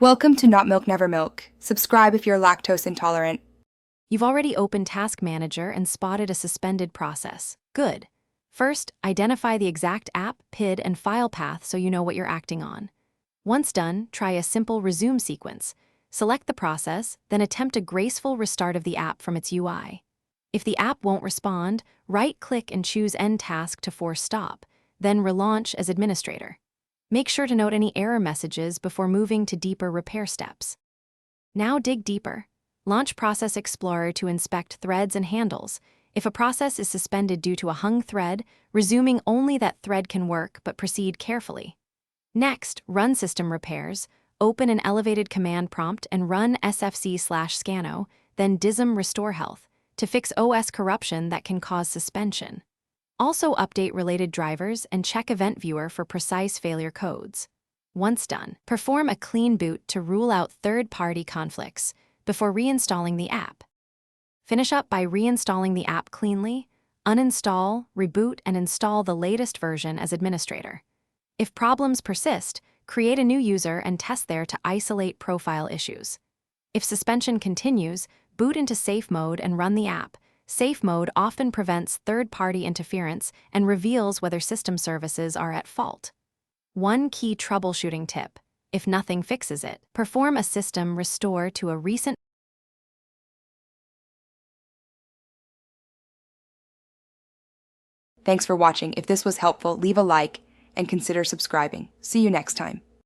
Welcome to Not Milk Never Milk. Subscribe if you're lactose intolerant. You've already opened Task Manager and spotted a suspended process. Good. First, identify the exact app, PID, and file path so you know what you're acting on. Once done, try a simple resume sequence. Select the process, then attempt a graceful restart of the app from its UI. If the app won't respond, right-click and choose End Task to force stop, then relaunch as administrator. Make sure to note any error messages before moving to deeper repair steps. Now dig deeper. Launch Process Explorer to inspect threads and handles. If a process is suspended due to a hung thread, resuming only that thread can work, but proceed carefully. Next, run system repairs. Open an elevated command prompt and run sfc/scano, then dism restore health, to fix OS corruption that can cause suspension. Also update related drivers and check Event Viewer for precise failure codes. Once done, perform a clean boot to rule out third-party conflicts before reinstalling the app. Finish up by reinstalling the app cleanly, uninstall, reboot, and install the latest version as administrator. If problems persist, create a new user and test there to isolate profile issues. If suspension continues, boot into safe mode and run the app. Safe mode often prevents third-party interference and reveals whether system services are at fault. One key troubleshooting tip: if nothing fixes it, perform a system restore to a recent. Thanks for watching. If this was helpful, leave a like and consider subscribing. See you next time.